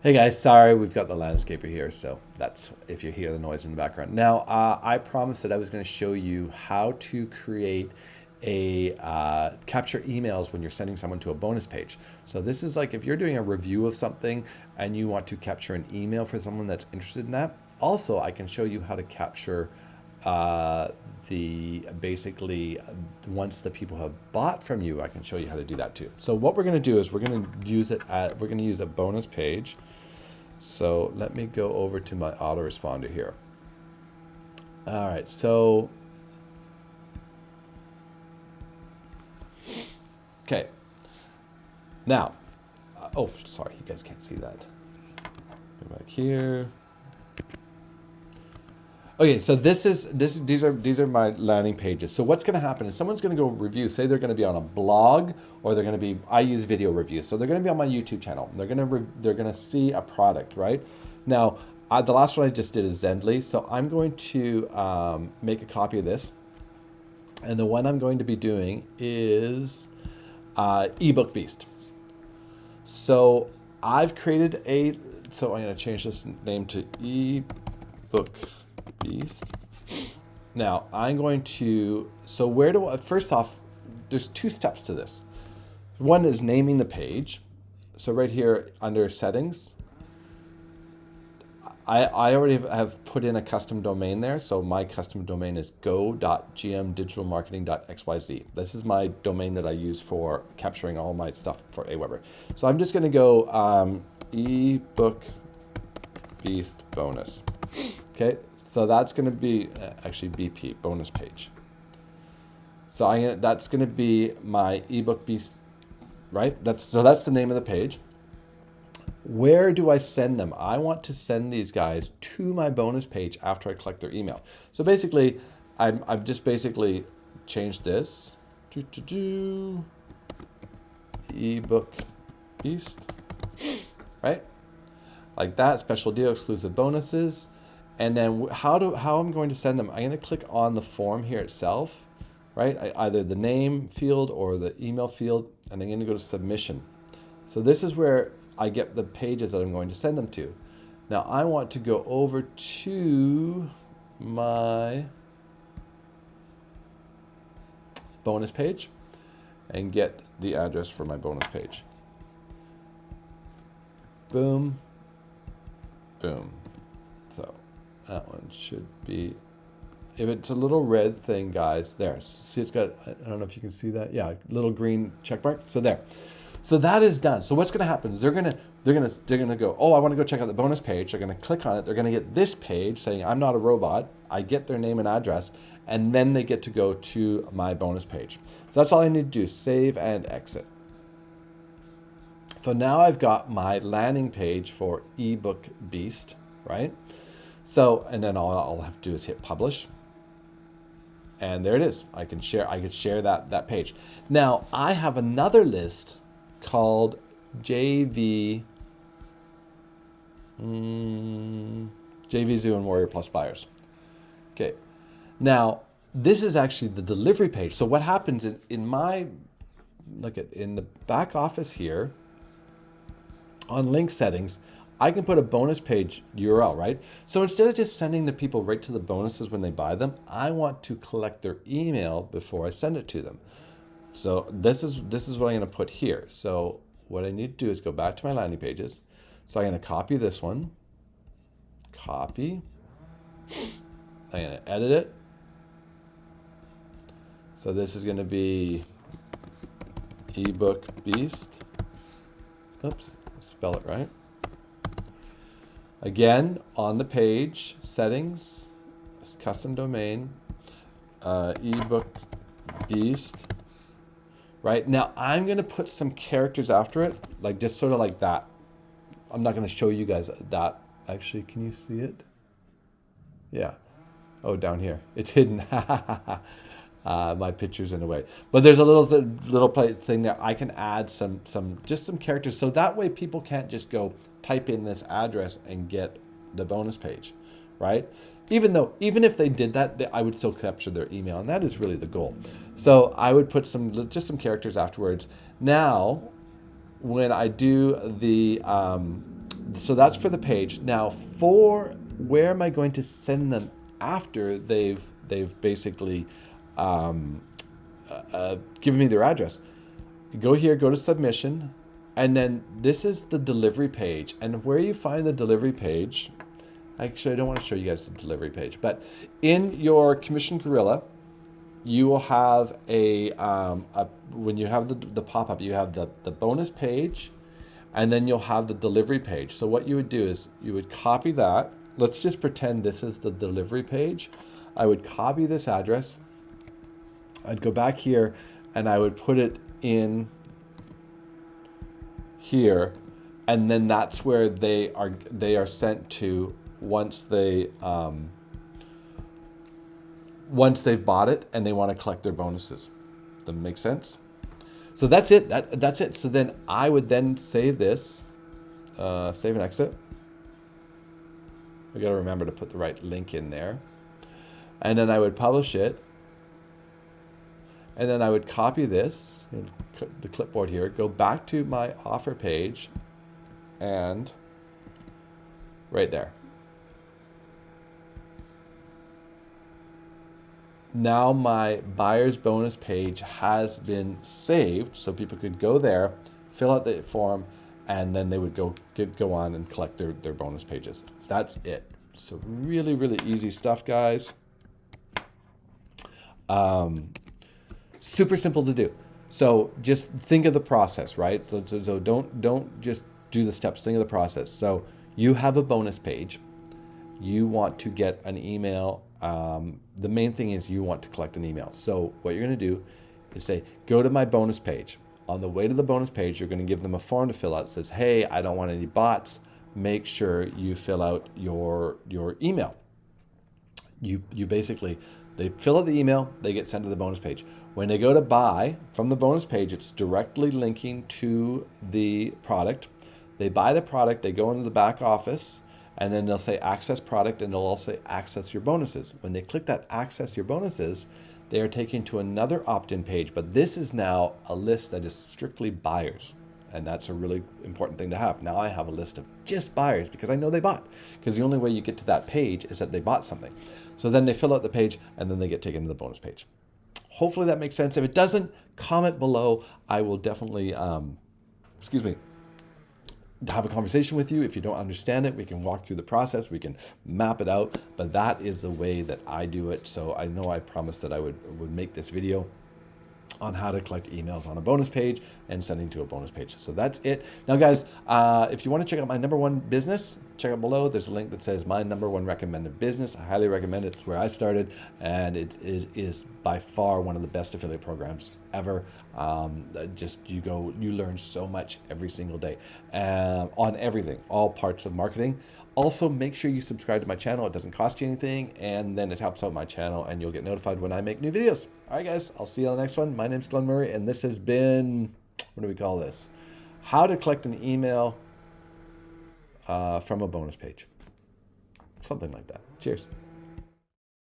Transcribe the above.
Hey guys, sorry, we've got the landscaper here, so that's if you hear the noise in the background. Now, I promised that I was going to show you how to create a capture emails when you're sending someone to a bonus page. So this is like if you're doing a review of something and you want to capture an email for someone that's interested in that. Also, I can show you how to capture uh, the basically once the people have bought from you, I can show you how to do that too. So what we're going to do is we're going to use a bonus page. So let me go over to my autoresponder here. All right, so, okay. Now, oh, sorry, you guys can't see that. Go back here. Okay, so these are my landing pages. So what's going to happen is someone's going to go review. Say they're going to be on a blog, or they're going to be. I use video reviews, so they're going to be on my YouTube channel. They're going to see a product, right? Now, the last one I just did is Zendly, so I'm going to make a copy of this, and the one I'm going to be doing is ebook Beast. So I've created a. So I'm going to change this name to ebook Beast. Now I'm going to, so where do I, first off, there's two steps to this. One is naming the page. So right here under settings, I already have put in a custom domain there. So my custom domain is go.gmdigitalmarketing.xyz. This is my domain that I use for capturing all my stuff for Aweber. So I'm just going to go ebook Beast bonus. Okay, so that's going to be actually BP bonus page. So that's going to be my ebook Beast, right? That's the name of the page. Where do I send them? I want to send these guys to my bonus page after I collect their email. So basically, I've just basically changed this ebook Beast, right? Like that, special deal, exclusive bonuses. And then how I'm going to send them, I'm going to click on the form here itself, right? Either the name field or the email field, and I'm going to go to submission. So this is where I get the pages that I'm going to send them to. Now I want to go over to my bonus page and get the address for my bonus page. Boom, boom. So that one should be, if it's a little red thing, guys, there. See, it's got, I don't know if you can see that. Yeah, little green check mark. So there. So that is done. So what's going to happen is they're going to go, oh, I want to go check out the bonus page. They're going to click on it. They're going to get this page saying, I'm not a robot. I get their name and address, and then they get to go to my bonus page. So that's all I need to do, save and exit. So now I've got my landing page for ebook Beast, right? So, and then all I'll have to do is hit publish. And there it is. I can share that page. Now I have another list called JV Zoo and Warrior Plus buyers. Okay. Now this is actually the delivery page. So what happens is in the back office here on link settings, I can put a bonus page URL, right? So instead of just sending the people right to the bonuses when they buy them, I want to collect their email before I send it to them. So this is what I'm going to put here. So what I need to do is go back to my landing pages. So I'm going to copy this one. Copy. I'm going to edit it. So this is going to be ebook Beast. Oops, spell it right. Again, on the page, settings, custom domain, ebook Beast. Right now, I'm going to put some characters after it, like just sort of like that. I'm not going to show you guys that. Actually, can you see it? Yeah. Oh, down here. It's hidden. My picture's in the way. But there's a little thing that I can add some characters, so that way people can't just go type in this address and get the bonus page, right? Even if they did that, I would still capture their email, and that is really the goal. So I would put some characters afterwards. Now, when I do the so that's for the page. Now for where am I going to send them after they've basically given me their address? Go here, go to submission, and then this is the delivery page. And where you find the delivery page, actually I don't want to show you guys the delivery page, but in your Commission Gorilla, you will have when you have the pop-up, you have the bonus page, and then you'll have the delivery page. So what you would do is you would copy that. Let's just pretend this is the delivery page. I would copy this address. I'd go back here and I would put it in here, and then that's where they are sent to once they've bought it and they want to collect their bonuses. Does that make sense? So that's it. That's it. So then I would then save this, save and exit. We got to remember to put the right link in there. And then I would publish it. And then I would copy this, the clipboard here, go back to my offer page, and right there. Now my buyer's bonus page has been saved, so people could go there, fill out the form, and then they would go on and collect their bonus pages. That's it. So really, really easy stuff, guys. Super simple to do. So just think of the process, right? So don't just do the steps. Think of the process. So you have a bonus page. You want to get an email. The main thing is you want to collect an email. So what you're going to do is say, go to my bonus page. On the way to the bonus page, you're going to give them a form to fill out. It says, hey, I don't want any bots. Make sure you fill out your email. You basically, they fill out the email, they get sent to the bonus page. When they go to buy from the bonus page, it's directly linking to the product. They buy the product, they go into the back office, and then they'll say access product, and they'll also say access your bonuses. When they click that access your bonuses, they are taken to another opt-in page, but this is now a list that is strictly buyers. And that's a really important thing to have. Now I have a list of just buyers because I know they bought, because the only way you get to that page is that they bought something. So then they fill out the page and then they get taken to the bonus page. Hopefully that makes sense. If it doesn't, comment below. I will definitely, have a conversation with you. If you don't understand it, we can walk through the process. We can map it out, but that is the way that I do it. So I know I promised that I would make this video on how to collect emails on a bonus page and sending to a bonus page. So that's it. Now guys, if you want to check out my #1 business, check out below. There's a link that says my #1 recommended business. I highly recommend it. It's where I started, and it is by far one of the best affiliate programs ever. You learn so much every single day on everything, all parts of marketing. Also, make sure you subscribe to my channel. It doesn't cost you anything, and then it helps out my channel, and you'll get notified when I make new videos. All right, guys, I'll see you on the next one. My name's Glenn Murray, and this has been, what do we call this? How to collect an email from a bonus page. Something like that. Cheers.